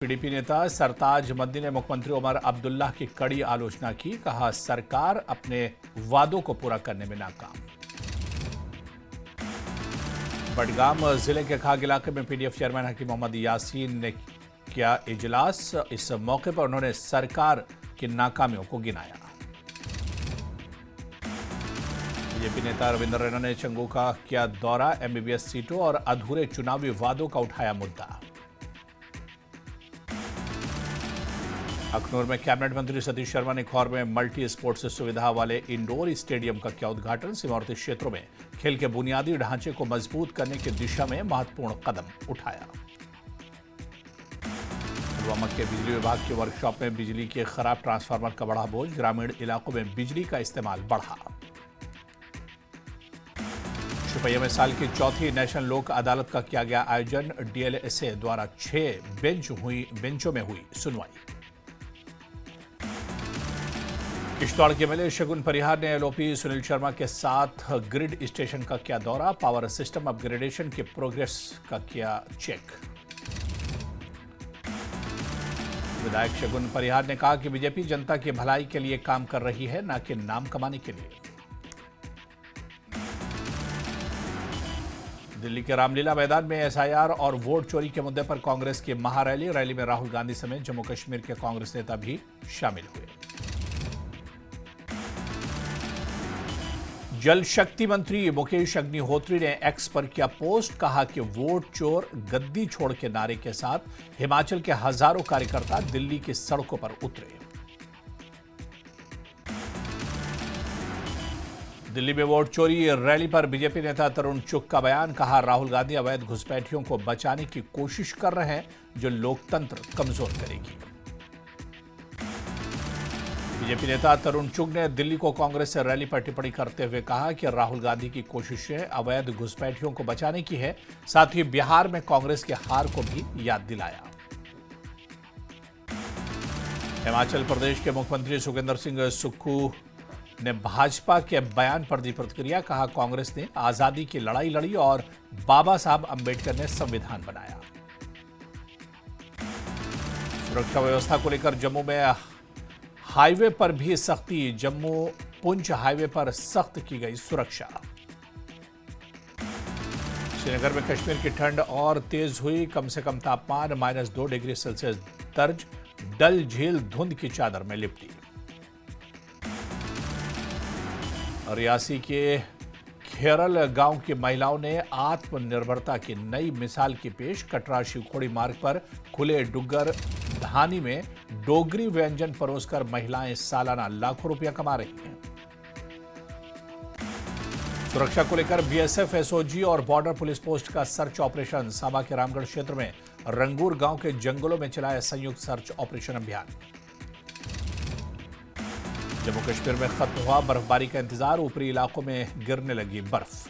PDP नेता सरताज मद्दी ने मुख्यमंत्री उमर अब्दुल्ला की कड़ी आलोचना की। कहा, सरकार अपने वादों को पूरा करने में नाकाम। बडगाम जिले के खाग इलाके में पीडीएफ चेयरमैन हकीम मोहम्मद यासीन ने किया इजलास। इस मौके पर उन्होंने सरकार की नाकामियों को गिनाया। बीजेपी नेता रविंद्र रैना ने चंगू का किया दौरा। एमबीबीएस सीटों और अधूरे चुनावी वादों का उठाया मुद्दा। अखनूर में कैबिनेट मंत्री सतीश शर्मा ने खौर में मल्टी स्पोर्ट्स सुविधा वाले इंडोर स्टेडियम का किया उद्घाटन। सीमावर्ती क्षेत्रों में खेल के बुनियादी ढांचे को मजबूत करने की दिशा में महत्वपूर्ण कदम उठाया। पुलवामा के बिजली विभाग के वर्कशॉप में बिजली के खराब ट्रांसफार्मर का बढ़ा बोझ। ग्रामीण इलाकों में बिजली का इस्तेमाल बढ़ा। शुपैया में साल की चौथी नेशनल लोक अदालत का किया गया आयोजन। डीएलएसए द्वारा 6 बेंचों में हुई सुनवाई। किश्तवाड़ के एमएलए शगुन परिहार ने एलओपी सुनील शर्मा के साथ ग्रिड स्टेशन का किया दौरा। पावर सिस्टम अपग्रेडेशन की प्रोग्रेस का किया चेक। विधायक शगुन परिहार ने कहा कि बीजेपी जनता की भलाई के लिए काम कर रही है, न कि नाम कमाने के लिए। दिल्ली के रामलीला मैदान में एसआईआर और वोट चोरी के मुद्दे पर कांग्रेस की महारैली में राहुल गांधी समेत जम्मू कश्मीर के कांग्रेस नेता भी शामिल हुए। जल शक्ति मंत्री मुकेश अग्निहोत्री ने एक्स पर किया पोस्ट। कहा कि वोट चोर गद्दी छोड़ के नारे के साथ हिमाचल के हजारों कार्यकर्ता दिल्ली की सड़कों पर उतरे। दिल्ली में वोट चोरी रैली पर बीजेपी नेता तरुण चुग का बयान। कहा, राहुल गांधी अवैध घुसपैठियों को बचाने की कोशिश कर रहे हैं, जो लोकतंत्र कमजोर करेगी। बीजेपी नेता तरुण चुग ने दिल्ली को कांग्रेस से रैली पर टिप्पणी करते हुए कहा कि राहुल गांधी की कोशिशें अवैध घुसपैठियों को बचाने की है। साथ ही बिहार में कांग्रेस की हार को भी याद दिलाया। हिमाचल प्रदेश के मुख्यमंत्री सुखविंदर सिंह सुक्खू ने भाजपा के बयान पर दी प्रतिक्रिया। कहा, कांग्रेस ने आजादी की लड़ाई लड़ी और बाबा साहब अंबेडकर ने संविधान बनाया। सुरक्षा व्यवस्था को लेकर जम्मू में हाईवे पर भी सख्ती। जम्मू पुंछ हाईवे पर सख्त की गई सुरक्षा। श्रीनगर में कश्मीर की ठंड और तेज हुई। कम से कम तापमान -2 डिग्री सेल्सियस दर्ज। डल झील धुंध की चादर में लिपटी। रियासी के खेरल गांव की महिलाओं ने आत्मनिर्भरता की नई मिसाल की पेश। कटरा शिवखोड़ी मार्ग पर खुले डुग्गर धानी में डोगरी व्यंजन परोसकर महिलाएं सालाना लाखों रुपया कमा रही हैं। सुरक्षा को लेकर बीएसएफ, एसओजी और बॉर्डर पुलिस पोस्ट का सर्च ऑपरेशन। सांबा के रामगढ़ क्षेत्र में रंगूर गांव के जंगलों में चलाया संयुक्त सर्च ऑपरेशन अभियान। जम्मू कश्मीर में खत्म हुआ बर्फबारी का इंतजार। ऊपरी इलाकों में गिरने लगी बर्फ।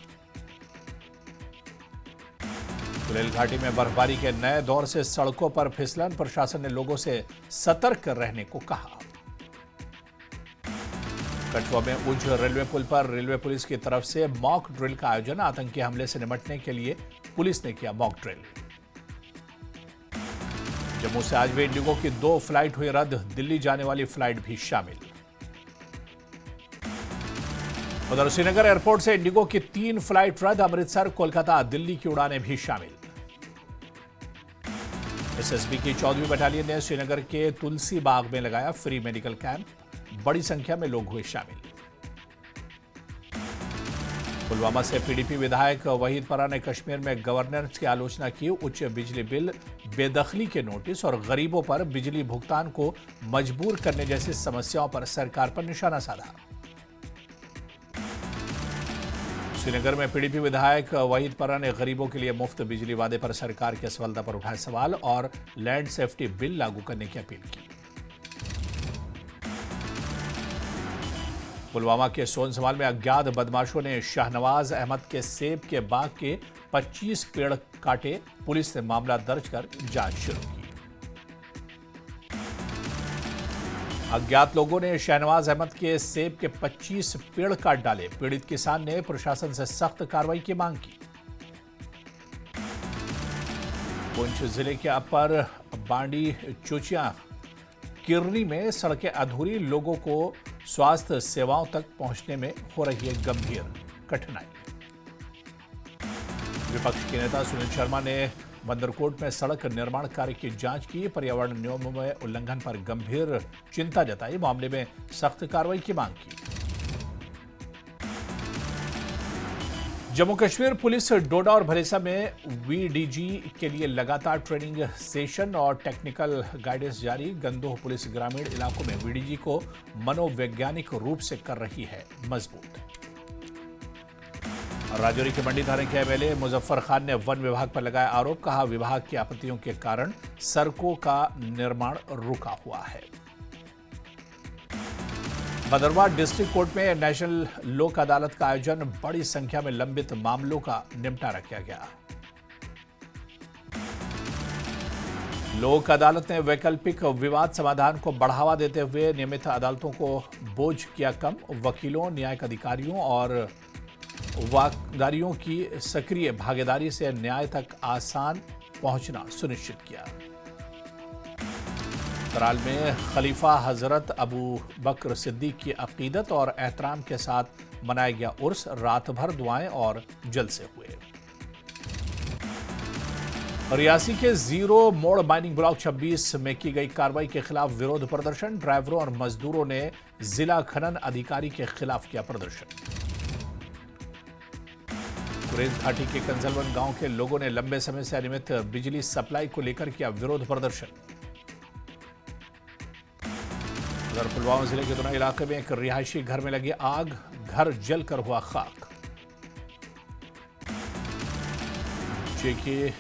कुलेल घाटी में बर्फबारी के नए दौर से सड़कों पर फिसलन। प्रशासन ने लोगों से सतर्क रहने को कहा। कठुआ में उज रेलवे पुल पर रेलवे पुलिस की तरफ से मॉक ड्रिल का आयोजन। आतंकी हमले से निपटने के लिए पुलिस ने किया मॉक ड्रिल। जम्मू से आज भी इंडिगो की 2 फ्लाइट हुई रद्द। दिल्ली जाने वाली फ्लाइट भी शामिल। उधर श्रीनगर एयरपोर्ट से इंडिगो की 3 फ्लाइट रद्द। अमृतसर, कोलकाता, दिल्ली की उड़ानें भी शामिल। एसएसबी की 14वीं बटालियन ने श्रीनगर के तुलसी बाग में लगाया फ्री मेडिकल कैंप। बड़ी संख्या में लोग हुए शामिल। पुलवामा से पीडीपी विधायक वहीद परा ने कश्मीर में गवर्नर की आलोचना की। उच्च बिजली बिल, बेदखली के नोटिस और गरीबों पर बिजली भुगतान को मजबूर करने जैसी समस्याओं पर सरकार पर निशाना साधा। श्रीनगर में पीडीपी विधायक वहीद परा ने गरीबों के लिए मुफ्त बिजली वादे पर सरकार की असफलता पर उठाए सवाल और लैंड सेफ्टी बिल लागू करने की अपील की। पुलवामा के सोनसवाल में अज्ञात बदमाशों ने शाहनवाज अहमद के सेब के बाग के 25 पेड़ काटे। पुलिस ने मामला दर्ज कर जांच शुरू की। अज्ञात लोगों ने शाहनवाज अहमद के सेब के 25 पेड़ काट डाले। पीड़ित किसान ने प्रशासन से सख्त कार्रवाई की मांग की। पुंछ जिले के अपर बांडी चुचिया किरनी में सड़कें अधूरी, लोगों को स्वास्थ्य सेवाओं तक पहुंचने में हो रही है गंभीर कठिनाई। विपक्ष के नेता सुनील शर्मा ने बंदरकोट में सड़क निर्माण कार्य की जांच की, पर्यावरण नियमों में उल्लंघन पर गंभीर चिंता जताई, मामले में सख्त कार्रवाई की मांग की। जम्मू कश्मीर पुलिस डोडा और भलेसा में वीडीजी के लिए लगातार ट्रेनिंग सेशन और टेक्निकल गाइडेंस जारी। गंदोह पुलिस ग्रामीण इलाकों में वीडीजी को मनोवैज्ञानिक रूप से कर रही है मजबूत। राजौरी के मंडी थाने के एमएलए मुजफ्फर खान ने वन विभाग पर लगाया आरोप, कहा विभाग की आपत्तियों के कारण सड़कों का निर्माण रुका हुआ है। भदरवा डिस्ट्रिक्ट कोर्ट में नेशनल लोक अदालत का आयोजन, बड़ी संख्या में लंबित मामलों का निपटारा किया गया। लोक अदालत ने वैकल्पिक विवाद समाधान को बढ़ावा देते हुए नियमित अदालतों को बोझ किया कम, वकीलों, न्यायिक अधिकारियों और वाकदारियों की सक्रिय भागीदारी से न्याय तक आसान पहुंचना सुनिश्चित किया। कराल में खलीफा हजरत अबू बकर सिद्दीक की अकीदत और एहतराम के साथ मनाया गया उर्स, रात भर दुआएं और जलसे हुए। रियासी के जीरो मोड़ माइनिंग ब्लॉक 26 में की गई कार्रवाई के खिलाफ विरोध प्रदर्शन, ड्राइवरों और मजदूरों ने जिला खनन अधिकारी के खिलाफ किया प्रदर्शन। गुरेज घाटी के कंजलवन गांव के लोगों ने लंबे समय से अनियमित बिजली सप्लाई को लेकर किया विरोध प्रदर्शन। उधर पुलवामा जिले के दोना इलाके में एक रिहायशी घर में लगी आग, घर जलकर हुआ खाक। जेके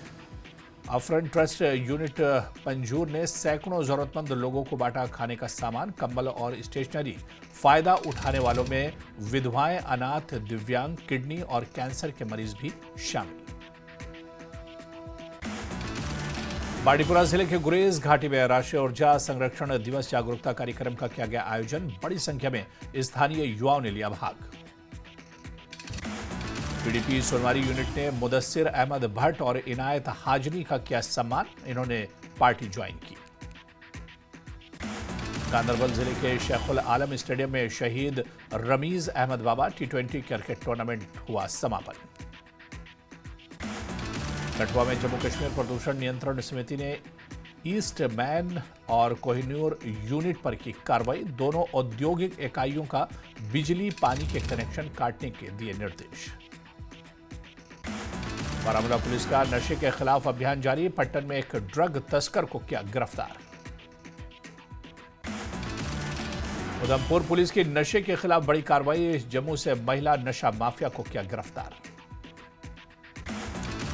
अफरन ट्रस्ट यूनिट पंजूर ने सैकड़ों जरूरतमंद लोगों को बांटा खाने का सामान, कंबल और स्टेशनरी। फायदा उठाने वालों में विधवाएं, अनाथ, दिव्यांग, किडनी और कैंसर के मरीज भी शामिल। बांडीपुरा जिले के गुरेज घाटी में राष्ट्रीय ऊर्जा संरक्षण दिवस जागरूकता कार्यक्रम का किया गया आयोजन, बड़ी संख्या में स्थानीय युवाओं ने लिया भाग। पीडीपी सोनवारी यूनिट ने मुदस्सिर अहमद भट्ट और इनायत हाजनी का किया सम्मान, इन्होंने पार्टी ज्वाइन की। गांदरबल जिले के शेखुल आलम स्टेडियम में शहीद रमीज अहमद बाबा टी20 क्रिकेट टूर्नामेंट हुआ समापन। कठुआ में जम्मू कश्मीर प्रदूषण नियंत्रण समिति ने ईस्ट मैन और कोहिनूर यूनिट पर की कार्रवाई, दोनों औद्योगिक इकाइयों का बिजली पानी के कनेक्शन काटने के दिए निर्देश। बारामूला पुलिस का नशे के खिलाफ अभियान जारी, पट्टन में एक ड्रग तस्कर को किया गिरफ्तार। उधमपुर पुलिस की नशे के खिलाफ बड़ी कार्रवाई, जम्मू से महिला नशा माफिया को किया गिरफ्तार।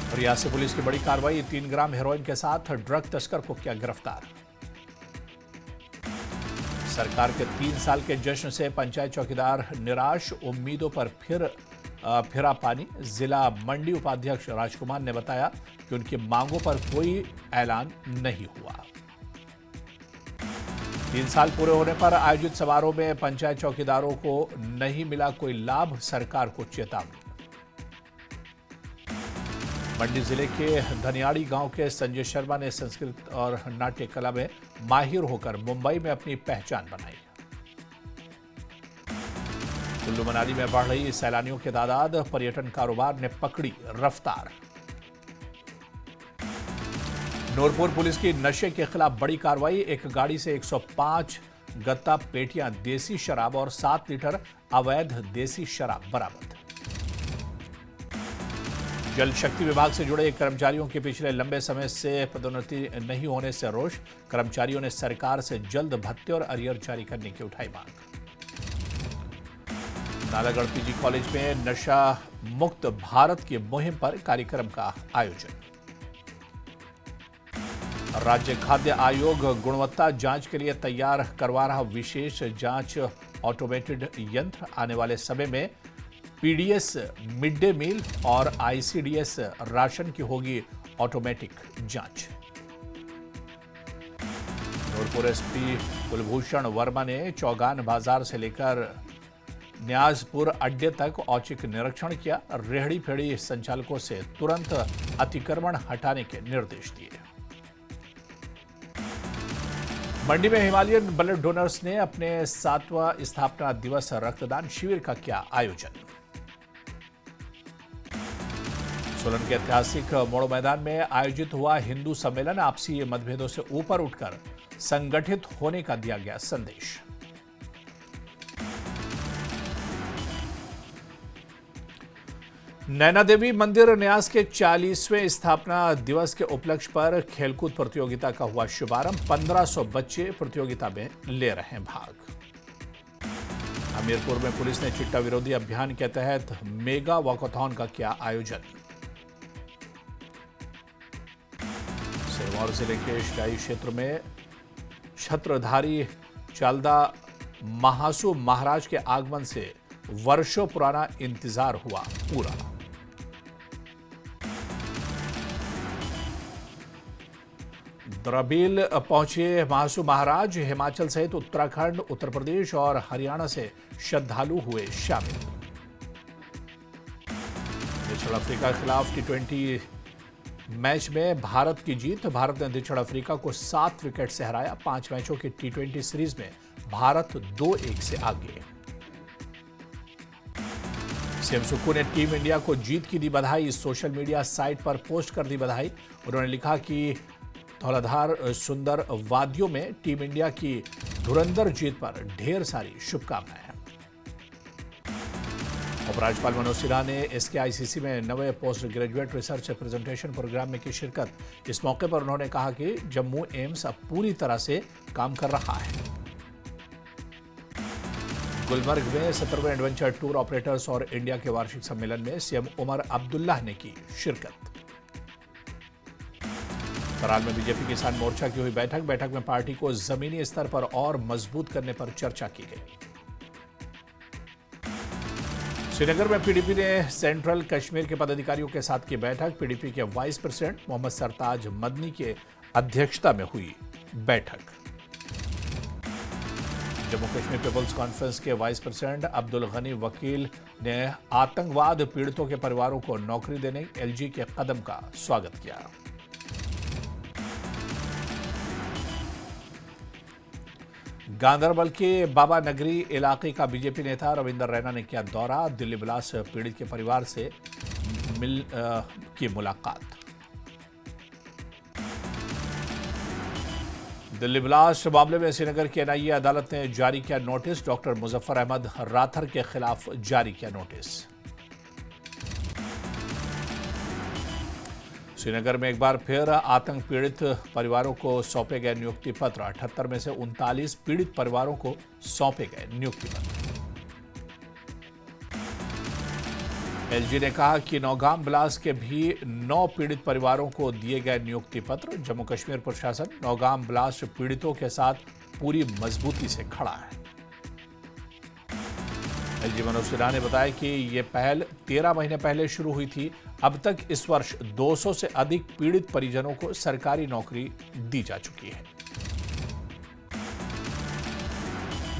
रियासी पुलिस की बड़ी कार्रवाई, 3 ग्राम हेरोइन के साथ ड्रग तस्कर को किया गिरफ्तार। सरकार के 3 साल के जश्न से पंचायत चौकीदार निराश, उम्मीदों पर फिरा पानी। जिला मंडी उपाध्यक्ष राजकुमार ने बताया कि उनकी मांगों पर कोई ऐलान नहीं हुआ। 3 साल पूरे होने पर आयोजित समारोह में पंचायत चौकीदारों को नहीं मिला कोई लाभ, सरकार को चेतावनी। मंडी जिले के धनियाड़ी गांव के संजय शर्मा ने संस्कृत और नाट्य कला में माहिर होकर मुंबई में अपनी पहचान बनाई। कुल्लू मनाली में बढ़ रही सैलानियों की तादाद, पर्यटन कारोबार ने पकड़ी रफ्तार। नूरपुर पुलिस की नशे के खिलाफ बड़ी कार्रवाई, एक गाड़ी से 105 गत्ता पेटियां देसी शराब और 7 लीटर अवैध देसी शराब बरामद। जल शक्ति विभाग से जुड़े कर्मचारियों के पिछले लंबे समय से पदोन्नति नहीं होने से रोष, कर्मचारियों ने सरकार से जल्द भत्ते और अरियर जारी करने की उठाई मांग। नालागढ़ पीजी कॉलेज में नशा मुक्त भारत की मुहिम पर कार्यक्रम का आयोजन। राज्य खाद्य आयोग गुणवत्ता जांच के लिए तैयार करवा रहा विशेष जांच ऑटोमेटेड यंत्र, आने वाले समय में पीडीएस मिड डे मील और आईसीडीएस राशन की होगी ऑटोमेटिक जांच। नूरपुर एसपी कुलभूषण वर्मा ने चौगान बाजार से लेकर न्याजपुर अड्डे तक औचक निरीक्षण किया, रेहड़ी फेड़ी संचालकों से तुरंत अतिक्रमण हटाने के निर्देश दिए। मंडी में हिमालयन ब्लड डोनर्स ने अपने 7वां स्थापना दिवस रक्तदान शिविर का किया आयोजन। सोलन के ऐतिहासिक मोड़ो मैदान में आयोजित हुआ हिंदू सम्मेलन आपसी मतभेदों से ऊपर उठकर संगठित होने का दिया गया संदेश। नैना देवी मंदिर न्यास के 40वें स्थापना दिवस के उपलक्ष्य पर खेलकूद प्रतियोगिता का हुआ शुभारंभ। 1500 बच्चे प्रतियोगिता में ले रहे हैं भाग। हमीरपुर में पुलिस ने चिट्टा विरोधी अभियान के तहत मेगा वॉकथॉन का किया आयोजन। सिरमौर जिले के शाही क्षेत्र में छत्रधारी चालदा महासु महाराज के आगमन से वर्षों पुराना इंतजार हुआ पूरा। द्रबील पहुंचे महासु महाराज। हिमाचल सहित उत्तराखंड, उत्तर प्रदेश और हरियाणा से श्रद्धालु हुए शामिल। दक्षिण अफ्रीका के खिलाफ T20 मैच में भारत की जीत। भारत ने दक्षिण अफ्रीका को 7 विकेट से हराया। 5 मैचों की T20 सीरीज में भारत 2-1 से आगे। सीएम सुक्खू ने टीम इंडिया को जीत की दी बधाई। सोशल मीडिया साइट पर पोस्ट कर दी बधाई। उन्होंने लिखा कि धौलाधार सुंदर वादियों में टीम इंडिया की धुरंधर जीत पर ढेर सारी शुभकामनाएं। उपराज्यपाल मनोज सिन्हा ने SKICC में नवे post graduate research presentation programme में की शिरकत। इस मौके पर उन्होंने कहा कि जम्मू एम्स अब पूरी तरह से काम कर रहा है। गुलमर्ग में 17वें एडवेंचर टूर ऑपरेटर्स और इंडिया के वार्षिक सम्मेलन में सीएम उमर अब्दुल्ला ने की शिरकत। कराल में बीजेपी किसान मोर्चा की हुई बैठक में पार्टी को जमीनी स्तर पर और मजबूत करने पर चर्चा की गई। श्रीनगर में पीडीपी ने सेंट्रल कश्मीर के पदाधिकारियों के साथ की बैठक। पीडीपी के वाइस प्रेसिडेंट मोहम्मद सरताज मदनी के अध्यक्षता में हुई बैठक। जम्मू कश्मीर पीपल्स कॉन्फ्रेंस के वाइस प्रेसिडेंट अब्दुल गनी वकील ने आतंकवाद पीड़ितों के परिवारों को नौकरी देने LG के कदम का स्वागत किया। गांधरबल के बाबा नगरी इलाके का बीजेपी नेता रविंदर रैना ने किया दौरा। दिल्ली ब्लास्ट पीड़ित के परिवार से की मुलाकात। दिल्ली ब्लास्ट मामले में श्रीनगर की NIA अदालत ने जारी किया नोटिस। डॉक्टर मुजफ्फर अहमद राथर के खिलाफ जारी किया नोटिस। श्रीनगर में एक बार फिर आतंक पीड़ित परिवारों को सौंपे गए नियुक्ति पत्र। 78 में से 39 पीड़ित परिवारों को सौंपे गए नियुक्ति पत्र। LG ने कहा कि नौगाम ब्लास्ट के भी 9 पीड़ित परिवारों को दिए गए नियुक्ति पत्र। जम्मू कश्मीर प्रशासन नौगाम ब्लास्ट पीड़ितों के साथ पूरी मजबूती से खड़ा है। LG मनोज सिन्हा ने बताया कि यह पहल 13 महीने पहले शुरू हुई थी। अब तक इस वर्ष 200 से अधिक पीड़ित परिजनों को सरकारी नौकरी दी जा चुकी है।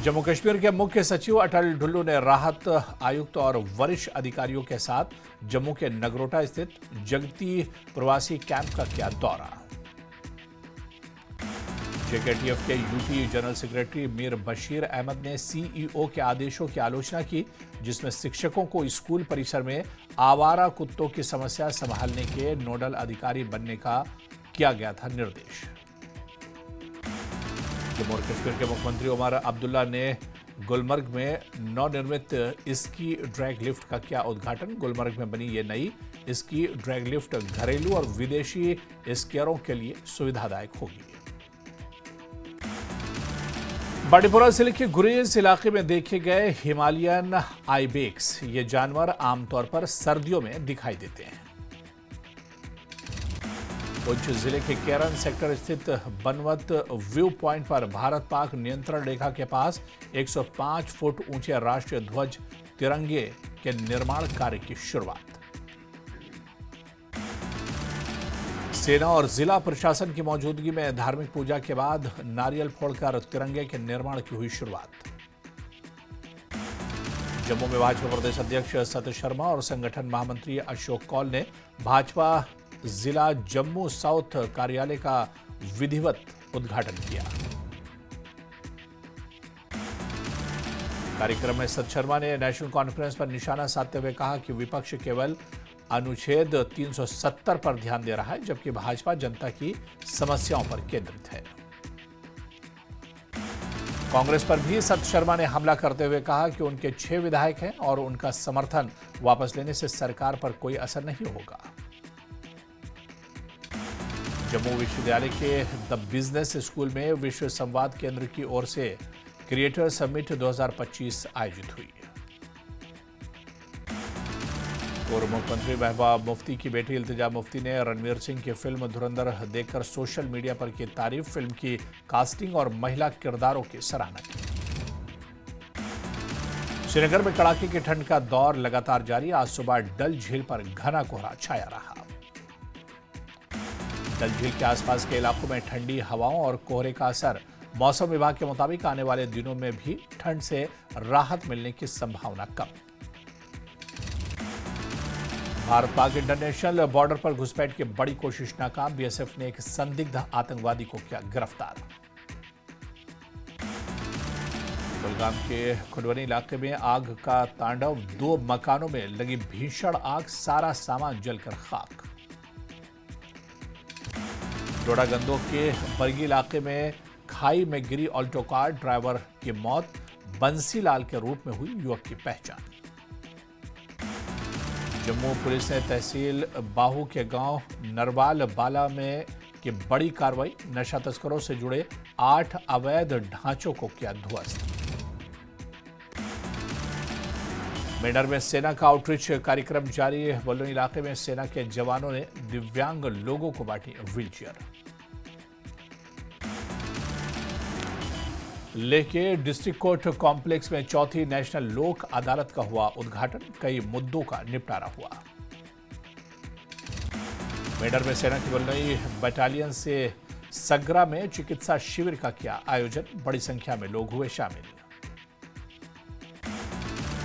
जम्मू कश्मीर के मुख्य सचिव अटल डुल्लू ने राहत आयुक्त और वरिष्ठ अधिकारियों के साथ जम्मू के नगरोटा स्थित जगती प्रवासी कैंप का किया दौरा। JKTF के UT general secretary Mir Bashir Ahmad ने CEO के आदेशों की आलोचना की, जिसमें शिक्षकों को स्कूल परिसर में आवारा कुत्तों की समस्या संभालने के नोडल अधिकारी बनने का किया गया था निर्देश। जम्मू और कश्मीर के मुख्यमंत्री उमर अब्दुल्ला ने गुलमर्ग में नवनिर्मित स्की ड्रैग लिफ्ट का किया उद्घाटन। गुलमर्ग में बनी ये नई स्की ड्रैग लिफ्ट घरेलू और विदेशी स्कीयरों के लिए सुविधादायक होगी। बांडीपुरा जिले के गुरेज इलाके में देखे गए हिमालयन आइबेक्स। ये जानवर आमतौर पर सर्दियों में दिखाई देते हैं। पुंछ जिले के केरन सेक्टर स्थित बनवत व्यू पॉइंट पर भारत पाक नियंत्रण रेखा के पास 105 फुट ऊंचे राष्ट्रीय ध्वज तिरंगे के निर्माण कार्य की शुरुआत। सेना और जिला प्रशासन की मौजूदगी में धार्मिक पूजा के बाद नारियल फोड़कर तिरंगे के निर्माण की हुई शुरुआत। जम्मू में भाजपा प्रदेश अध्यक्ष सतीश शर्मा और संगठन महामंत्री अशोक कौल ने भाजपा जिला जम्मू साउथ कार्यालय का विधिवत उद्घाटन किया। कार्यक्रम में सत शर्मा ने नेशनल कॉन्फ्रेंस पर निशाना साधते हुए कहा कि विपक्ष केवल अनुच्छेद 370 पर ध्यान दे रहा है, जबकि भाजपा जनता की समस्याओं पर केंद्रित है। कांग्रेस पर भी सत शर्मा ने हमला करते हुए कहा कि उनके 6 विधायक हैं और उनका समर्थन वापस लेने से सरकार पर कोई असर नहीं होगा। जम्मू विश्वविद्यालय के द बिजनेस स्कूल में विश्व संवाद केंद्र की ओर से क्रिएटर समिट 2025 आयोजित हुई। पूर्व मुख्यमंत्री महबूबा मुफ्ती की बेटी इल्तिजा मुफ्ती ने रणवीर सिंह की फिल्म धुरंधर देखकर सोशल मीडिया पर की तारीफ, फिल्म की कास्टिंग और महिला किरदारों की सराहना की। श्रीनगर में कड़ाके की ठंड का दौर लगातार जारी। आज सुबह डल झील पर घना कोहरा छाया रहा। डल झील के आसपास के इलाकों में ठंडी हवाओं और कोहरे का असर। मौसम विभाग के मुताबिक आने वाले दिनों में भी ठंड से राहत मिलने की संभावना कम। भारत पाक इंटरनेशनल बॉर्डर पर घुसपैठ की बड़ी कोशिश नाकाम। बीएसएफ ने एक संदिग्ध आतंकवादी को किया गिरफ्तार। कुलगाम के खुडवनी इलाके में आग का तांडव। 2 मकानों में लगी भीषण आग, सारा सामान जलकर खाक। डोडागंदो के बरगी इलाके में खाई में गिरी ऑल्टो कार, ड्राइवर की मौत। बंसीलाल के रूप में हुई युवक की पहचान। जम्मू पुलिस ने तहसील बाहू के गांव नरवाल बाला में की बड़ी कार्रवाई। नशा तस्करों से जुड़े 8 अवैध ढांचों को किया ध्वस्त। मेडर में सेना का आउटरीच कार्यक्रम जारी है। बलूनी इलाके में सेना के जवानों ने दिव्यांग लोगों को बांटी व्हीलचेयर। लेह के डिस्ट्रिक्ट कोर्ट कॉम्प्लेक्स में चौथी नेशनल लोक अदालत का हुआ उद्घाटन। कई मुद्दों का निपटारा हुआ। मेडर में सेना की बलुई बटालियन से सगरा में चिकित्सा शिविर का किया आयोजन। बड़ी संख्या में लोग हुए शामिल।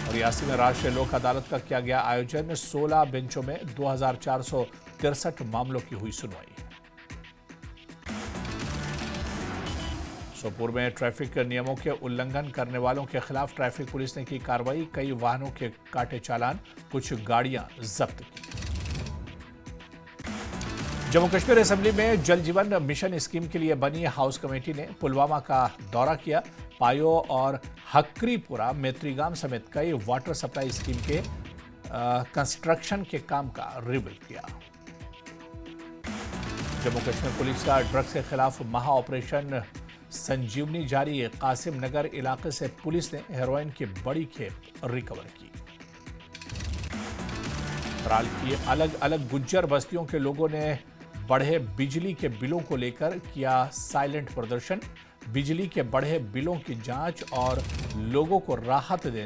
और रियासी में राष्ट्रीय लोक अदालत का किया गया आयोजन। 16 बेंचों में 2463 मामलों की हुई सुनवाई। सोपोर में ट्रैफिक नियमों के उल्लंघन करने वालों के खिलाफ ट्रैफिक पुलिस ने की कार्रवाई। कई वाहनों के काटे चालान, कुछ गाड़ियां जब्त की। जम्मू कश्मीर असेंबली में जल जीवन मिशन स्कीम के लिए बनी हाउस कमेटी ने पुलवामा का दौरा किया। पायो और हक्रीपुरा, मेत्रीगाम समेत कई वाटर सप्लाई स्कीम के कंस्ट्रक्शन के काम का रिव्यू किया। जम्मू कश्मीर पुलिस का ड्रग्स के खिलाफ महा ऑपरेशन संजीवनी जारी है। कासिम नगर इलाके से पुलिस ने हेरोइन की बड़ी खेप रिकवर की। त्राल की अलग अलग गुज्जर बस्तियों के लोगों ने बढ़े बिजली के बिलों को लेकर किया साइलेंट प्रदर्शन। बिजली के बढ़े बिलों की जांच और लोगों को राहत देने